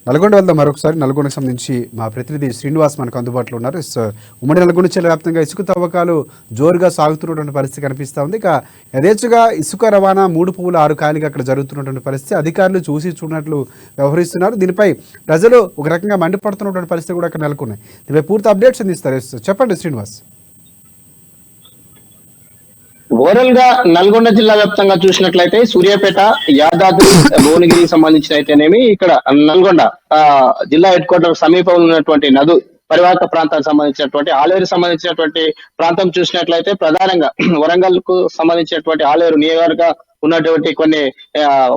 నల్గొండ వెళ్దాం మరొకసారి. నల్గొండకు సంబంధించి మా ప్రతినిధి శ్రీనివాస్ మనకు అందుబాటులో ఉన్నారు. ఉమ్మడి నల్గొండ జిల్లా వ్యాప్తంగా ఇసుక తవ్వకాలు జోరుగా సాగుతున్నటువంటి పరిస్థితి కనిపిస్తూ ఉంది. ఇక యథేచ్ఛగా ఇసుక రవాణా 3 పువ్వులు 6 కాయలుగా అక్కడ జరుగుతున్నటువంటి పరిస్థితి అధికారులు చూసి చూడనట్లు వ్యవహరిస్తున్నారు. దీనిపై ప్రజలు ఒక రకంగా మండిపడుతున్నటువంటి పరిస్థితి కూడా అక్కడ నెలకొన్నాయి. దీనిపై పూర్తి అప్డేట్స్ అందిస్తారు. చెప్పండి శ్రీనివాస్. ఓవరాల్ గా నల్గొండ జిల్లా వ్యాప్తంగా చూసినట్లయితే సూర్యాపేట, యాదాద్రి, భువనగిరికి సంబంధించిన అయితేనేమి ఇక్కడ నల్గొండ జిల్లా హెడ్ క్వార్టర్ సమీపంలో ఉన్నటువంటి నదు పరివాహక ప్రాంతానికి సంబంధించినటువంటి ఆలేరు సంబంధించినటువంటి ప్రాంతం చూసినట్లయితే ప్రధానంగా వరంగల్ కు సంబంధించినటువంటి ఆలేరు నియోజకవర్గ ఉన్నటువంటి కొన్ని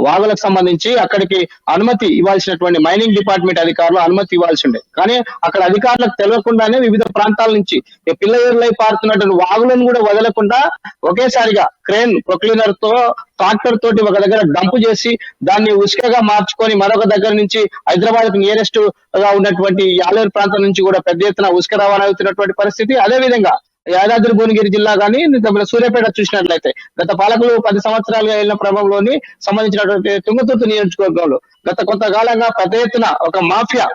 వాగులకు సంబంధించి అక్కడికి అనుమతి ఇవ్వాల్సినటువంటి మైనింగ్ డిపార్ట్మెంట్ అధికారులు అనుమతి ఇవ్వాల్సి ఉండే. కానీ అక్కడ అధికారులకు తెలియకుండానే వివిధ ప్రాంతాల నుంచి పిల్లలై పారుతున్నటువంటి వాగులను కూడా వదలకుండా ఒకేసారిగా క్రేన్ ప్రొక్లీనర్ తో ట్రాక్టర్ తోటి ఒక దగ్గర డంప్ చేసి దాన్ని ఉసుకగా మార్చుకొని మరొక దగ్గర నుంచి హైదరాబాద్ కు నియరెస్ట్ గా ఉన్నటువంటి ఆలేరు ప్రాంతం నుంచి కూడా పెద్ద ఎత్తున ఉసుక రవాణా అవుతున్నటువంటి పరిస్థితి. అదే విధంగా యాదాద్రి భువనగిరి జిల్లా కానీ సూర్యాపేట చూసినట్లయితే గత పాలకులు 10 సంవత్సరాలుగా వెళ్ళిన క్రమంలోని సంబంధించినటువంటి తుంగతుర్తి నియోజకవర్గంలో గత కొంతకాలంగా పెద్ద ఎత్తున ఒక మాఫియా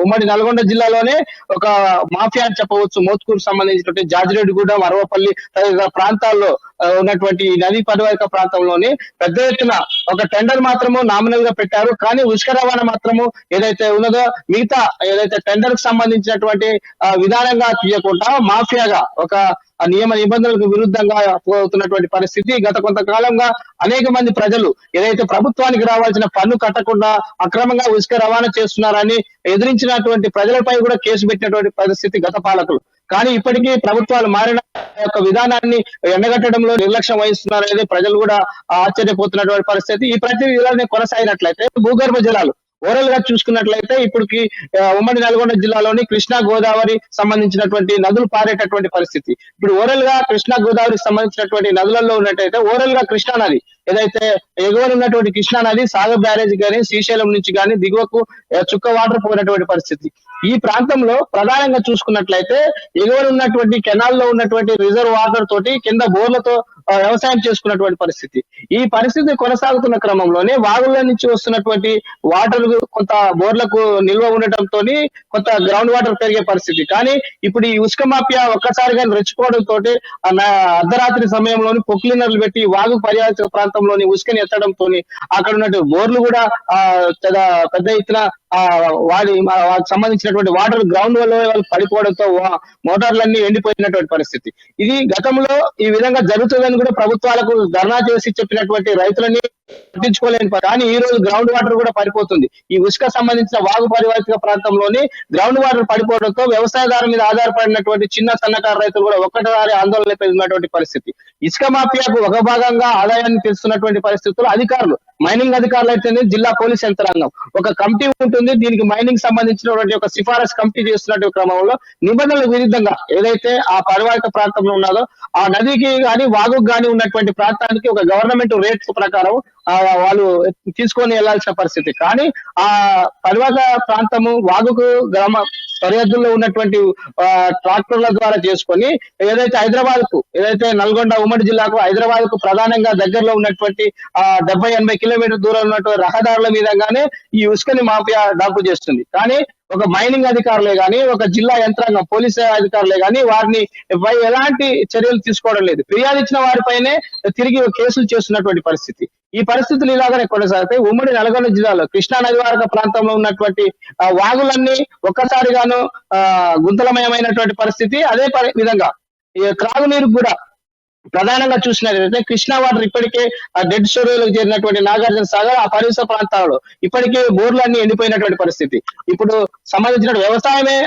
ఉమ్మడి నల్గొండ జిల్లాలోనే ఒక మాఫియా అని చెప్పవచ్చు. మోత్కూరు సంబంధించినటువంటి జాజిరెడ్డిగూడెం, అరవపల్లి తదితర ప్రాంతాల్లో ఉన్నటువంటి నదీ పరివాహక ప్రాంతంలోని పెద్ద ఎత్తున ఒక టెండర్ మాత్రము నామినల్ గా పెట్టారు. కానీ ఉసుక రవాణా మాత్రము ఏదైతే ఉన్నదో మిగతా ఏదైతే టెండర్ కు సంబంధించినటువంటి విధానంగా తీయకుండా మాఫియాగా ఒక నియమ నిబంధనలకు విరుద్ధంగా పోతున్నటువంటి పరిస్థితి. గత కొంతకాలంగా అనేక మంది ప్రజలు ఏదైతే ప్రభుత్వానికి రావాల్సిన పన్ను కట్టకుండా అక్రమంగా ఉసుక రవాణా చేస్తున్నారని ఎదిరించినటువంటి ప్రజలపై కూడా కేసు పెట్టినటువంటి పరిస్థితి గత పాలకులు. కానీ ఇప్పటికీ ప్రభుత్వాలు మారిన యొక్క విధానాన్ని ఎండగట్టడంలో నిర్లక్ష్యం వహిస్తున్నారనేది ప్రజలు కూడా ఆశ్చర్యపోతున్నటువంటి పరిస్థితి. ఈ ప్రతి విధానాన్ని కొనసాగినట్లయితే భూగర్భ జలాలు ఓవరాల్ గా చూసుకున్నట్లయితే ఇప్పటికి ఉమ్మడి నల్గొండ జిల్లాలోని కృష్ణా గోదావరి సంబంధించినటువంటి నదులు పారేటటువంటి పరిస్థితి. ఇప్పుడు ఓవరాల్ గా కృష్ణా గోదావరికి సంబంధించినటువంటి నదులలో ఉన్నట్టయితే ఓవరాల్ గా కృష్ణా నది ఏదైతే ఎగువన ఉన్నటువంటి కృష్ణా నది సాగర్ బ్యారేజ్ కానీ శ్రీశైలం నుంచి కానీ దిగువకు చుక్క వాటర్ పోయినటువంటి పరిస్థితి. ఈ ప్రాంతంలో ప్రధానంగా చూసుకున్నట్లయితే ఎగువన ఉన్నటువంటి కెనాల్లో ఉన్నటువంటి రిజర్వ్ వాటర్ తోటి కింద బోర్లతో వ్యవసాయం చేసుకున్నటువంటి పరిస్థితి. ఈ పరిస్థితి కొనసాగుతున్న క్రమంలోనే వాగుల నుంచి వస్తున్నటువంటి వాటర్ కొంత బోర్లకు నిల్వ ఉండటంతో కొంత గ్రౌండ్ వాటర్ పెరిగే పరిస్థితి. కానీ ఇప్పుడు ఈ ఉసుక మాఫియా ఒక్కసారిగా రెచ్చిపోవడంతో అర్ధరాత్రి సమయంలోని పొక్లినర్లు పెట్టి వాగు పర్యావరణ ప్రాంతంలోని ఉసుకని ఎత్తడంతో అక్కడ ఉన్నటువంటి బోర్లు కూడా పెద్ద ఎత్తున వాటికి సంబంధించినటువంటి వాటర్ గ్రౌండ్ వల్ల వాళ్ళు పడిపోవడంతో మోటార్లన్నీ ఎండిపోయినటువంటి పరిస్థితి. ఇది గతంలో ఈ విధంగా జరుగుతుందని కూడా ప్రభుత్వాలకు ధర్నా చేసి చెప్పినటువంటి రైతులని పట్టించుకోలేని. కానీ ఈ రోజు గ్రౌండ్ వాటర్ కూడా పడిపోతుంది. ఈ ఉసుక సంబంధించిన వాగు పరివాహిక ప్రాంతంలోని గ్రౌండ్ వాటర్ పడిపోవడంతో వ్యవసాయదారు మీద ఆధారపడినటువంటి చిన్న సన్నకారు రైతులు కూడా ఒక్కటిసారి ఆందోళన పెరిగినటువంటి పరిస్థితి. ఇసుక మాఫియాకు ఒక భాగంగా ఆదాయాన్ని తెలుస్తున్నటువంటి పరిస్థితుల్లో అధికారులు మైనింగ్ అధికారులు అయితే జిల్లా పోలీస్ యంత్రాంగం ఒక కమిటీ ఉంటుంది. దీనికి మైనింగ్ సంబంధించినటువంటి ఒక సిఫారసు కమిటీ చేస్తున్నటువంటి క్రమంలో నిబంధనలకు విరుద్ధంగా ఏదైతే ఆ పరివాహిక ప్రాంతంలో ఉన్నదో ఆ నదికి గాని వాగుకు గాని ఉన్నటువంటి ప్రాంతానికి ఒక గవర్నమెంట్ రేట్ ప్రకారం వాళ్ళు తీసుకొని వెళ్లాల్సిన పరిస్థితి. కానీ ఆ పరివాహక ప్రాంతము వాగుకు గ్రామ సరిహద్దుల్లో ఉన్నటువంటి ట్రాక్టర్ల ద్వారా చేసుకొని ఏదైతే హైదరాబాద్ కు ఏదైతే నల్గొండ ఉమ్మడి జిల్లాకు హైదరాబాద్ కు ప్రధానంగా దగ్గరలో ఉన్నటువంటి 70-80 కిలోమీటర్ దూరం ఉన్నటువంటి రహదారుల మీదగానే ఈ ఉసుకని మాఫియా డంపు చేస్తుంది. కానీ ఒక మైనింగ్ అధికారులే గాని ఒక జిల్లా యంత్రాంగం పోలీసు అధికారులే గాని వారిని ఎలాంటి చర్యలు తీసుకోవడం లేదు. ఫిర్యాదు ఇచ్చిన వారిపైనే తిరిగి కేసులు చేస్తున్నటువంటి పరిస్థితి. ఈ పరిస్థితులు ఇలాగనే కొనసాగుతాయి. ఉమ్మడి నల్గొండ జిల్లాలో కృష్ణా నదివారక ప్రాంతంలో ఉన్నటువంటి వాగులన్నీ ఒక్కసారిగాను గుంతలమయమైనటువంటి పరిస్థితి. అదే విధంగా ఈ త్రాగునీరు కూడా ప్రధానంగా చూసినట్లయితే కృష్ణా వాటర్ ఇప్పటికే డెడ్ స్టోరేజ్లకు చేరినటువంటి నాగార్జున సాగర్ ఆ పరిసర ప్రాంతాల్లో ఇప్పటికే బోర్లు అన్ని ఎండిపోయినటువంటి పరిస్థితి. ఇప్పుడు సంబంధించిన వ్యవసాయమే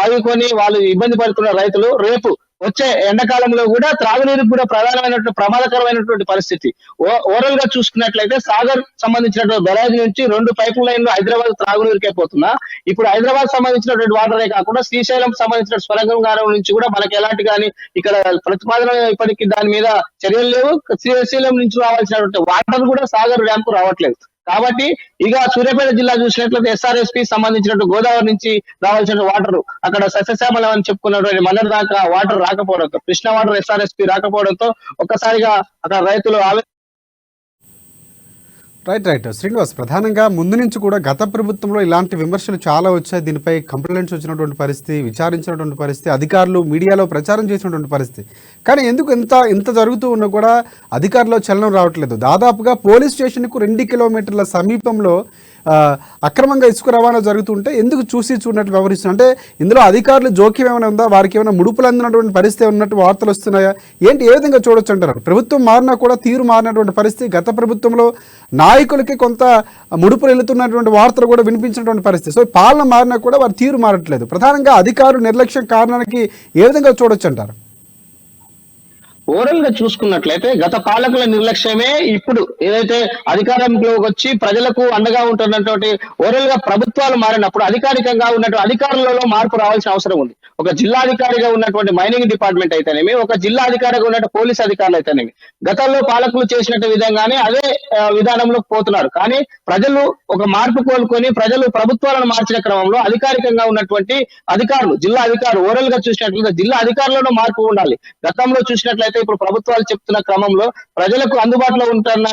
ఆదుకొని వాళ్ళు ఇబ్బంది పడుతున్న రైతులు రేపు వచ్చే ఎండాకాలంలో కూడా త్రాగునీరుకు కూడా ప్రధానమైనటువంటి ప్రమాదకరమైనటువంటి పరిస్థితి. ఓవరాల్ గా చూసుకున్నట్లయితే సాగర్ సంబంధించినటువంటి బెరాజ్ నుంచి 2 పైప్ లైన్లు హైదరాబాద్ త్రాగునీరుకే పోతున్నా. ఇప్పుడు హైదరాబాద్ సంబంధించినటువంటి వాటరే కాకుండా శ్రీశైలం సంబంధించిన స్వరంగం నుంచి కూడా మనకి ఎలాంటి కానీ ఇక్కడ ప్రతిపాదన ఇప్పటికీ దాని మీద చర్యలు లేవు. శ్రీశైలం నుంచి రావాల్సినటువంటి వాటర్ కూడా సాగర్ డ్యామ్ కు రావట్లేదు. కాబట్టి ఇక సూర్యాపేట జిల్లా చూసినట్లయితే ఎస్ఆర్ఎస్పీ సంబంధించినట్టు గోదావరి నుంచి రావాల్సిన వాటర్ అక్కడ సస్యశ్యామలం అని చెప్పుకున్నటువంటి మండలి దాకా వాటర్ రాకపోవడంతో కృష్ణా వాటర్ ఎస్ఆర్ఎస్పీ రాకపోవడంతో ఒక్కసారిగా అక్కడ రైతులు రైట్ శ్రీనివాస్, ప్రధానంగా ముందు నుంచి కూడా గత ప్రభుత్వంలో ఇలాంటి విమర్శలు చాలా వచ్చాయి. దీనిపై కంప్లైంట్స్ వచ్చినటువంటి పరిస్థితి, విచారించినటువంటి పరిస్థితి, అధికారులు మీడియాలో ప్రచారం చేసినటువంటి పరిస్థితి. కానీ ఎందుకు ఇంత జరుగుతూ ఉన్నా కూడా అధికారులు చలనం రావట్లేదు? దాదాపుగా పోలీస్ స్టేషన్కు 2 కిలోమీటర్ల సమీపంలో అక్రమంగా ఇసుక రవాణా జరుగుతుంటే ఎందుకు చూసి చూడనట్టు వ్యవహరిస్తున్నారు? అంటే ఇందులో అధికారులు జోక్యం ఏమైనా ఉందా? వారికి ఏమైనా ముడుపులు అందినటువంటి పరిస్థితి ఉన్నట్టు వార్తలు వస్తున్నాయా? ఏ విధంగా చూడొచ్చు అంటారు? ప్రభుత్వం మారినా కూడా తీరు మారినటువంటి పరిస్థితి. గత ప్రభుత్వంలో నాయకులకి కొంత ముడుపులు వెళుతున్నటువంటి వార్తలు కూడా వినిపించినటువంటి పరిస్థితి. సో పాలన మారినా కూడా వారి తీరు మారట్లేదు. ప్రధానంగా అధికారులు నిర్లక్ష్యం కారణానికి ఏ విధంగా చూడొచ్చు అంటారు? ఓవరాల్ గా చూసుకున్నట్లయితే గత పాలకుల నిర్లక్ష్యమే ఇప్పుడు ఏదైతే అధికారంలోకి వచ్చి ప్రజలకు అండగా ఉంటున్నటువంటి ఓవరాల్ గా ప్రభుత్వాలు మారినప్పుడు అధికారికంగా ఉన్నటువంటి అధికారులలో మార్పు రావాల్సిన అవసరం ఉంది. ఒక జిల్లా అధికారిగా ఉన్నటువంటి మైనింగ్ డిపార్ట్మెంట్ అయితేనేమి, ఒక జిల్లా అధికారిగా ఉన్నటువంటి పోలీస్ అధికారులు అయితేనేమి, గతంలో పాలకులు చేసినట్టు విధంగానే అదే విధానంలో పోతున్నారు. కానీ ప్రజలు ఒక మార్పు కోలుకొని ప్రజలు ప్రభుత్వాలను మార్చిన క్రమంలో అధికారికంగా ఉన్నటువంటి అధికారులు, జిల్లా అధికారులు ఓవరాల్ గా చూసినట్లయితే జిల్లా అధికారులలో మార్పు ఉండాలి. గతంలో చూసినట్లయితే ఇప్పుడు ప్రభుత్వాలు చెప్తున్న క్రమంలో ప్రజలకు అందుబాటులో ఉంటున్న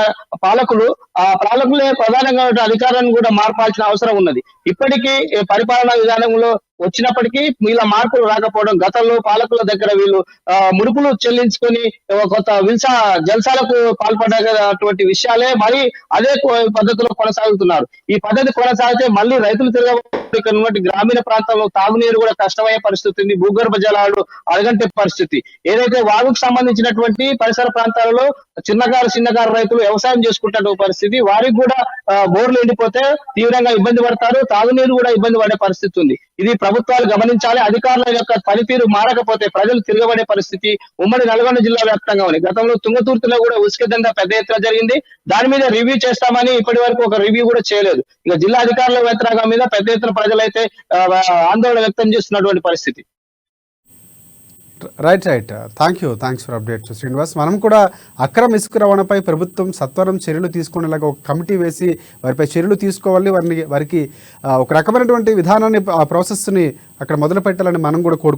పాలకులు, ఆ పాలకులే ప్రధానంగా అధికారాన్ని కూడా మార్పాల్సిన అవసరం ఉన్నది. ఇప్పటికీ పరిపాలనా విధానంలో వచ్చినప్పటికీ వీళ్ళ మార్పులు రాకపోవడం, గతంలో పాలకుల దగ్గర వీళ్ళు ముడుపులు చెల్లించుకొని కొంత జల్సాలకు పాల్పడేటువంటి విషయాలే మరి అదే పద్ధతిలో కొనసాగుతున్నారు. ఈ పద్ధతి కొనసాగితే మళ్ళీ రైతులు తిరగబడి గ్రామీణ ప్రాంతంలో తాగునీరు కూడా కష్టమయ్యే పరిస్థితి ఉంది. భూగర్భ జలాలు అడగంటే పరిస్థితి. ఏదైతే వాగుకు సంబంధించినటువంటి పరిసర ప్రాంతాలలో చిన్నకారు రైతులు వ్యవసాయం చేసుకుంటున్న పరిస్థితి, వారికి కూడా బోర్లు ఎండిపోతే తీవ్రంగా ఇబ్బంది పడతారు. తాగునీరు కూడా ఇబ్బంది పడే పరిస్థితి ఉంది. ఇది ప్రభుత్వాలు గమనించాలి. అధికారుల యొక్క పనితీరు మారకపోతే ప్రజలు తిరగబడే పరిస్థితి ఉమ్మడి నల్గొండ జిల్లా వ్యాప్తంగా ఉంది. గతంలో తుంగతుర్తిలో కూడా ఉసుక దందా పెద్ద ఎత్తున జరిగింది. దాని మీద రివ్యూ చేస్తామని ఇప్పటి వరకు ఒక రివ్యూ కూడా చేయలేదు. ఇక జిల్లా అధికారుల వ్యతిరేకం మీద పెద్ద ఎత్తున ప్రజలైతే ఆందోళన వ్యక్తం చేస్తున్నటువంటి పరిస్థితి. Right thanks for updates Srinivas. మనం కూడా అక్రమ ఇసుక రవాణాపై ప్రభుత్వం సత్వరం చర్యలు తీసుకునేలాగా ఒక కమిటీ వేసి వారిపై చర్యలు తీసుకోవాలి, వారికి ఒక రకమైనటువంటి విధానాన్ని, ఆ ప్రాసెస్ని అక్కడ మొదలు పెట్టాలని మనం కూడా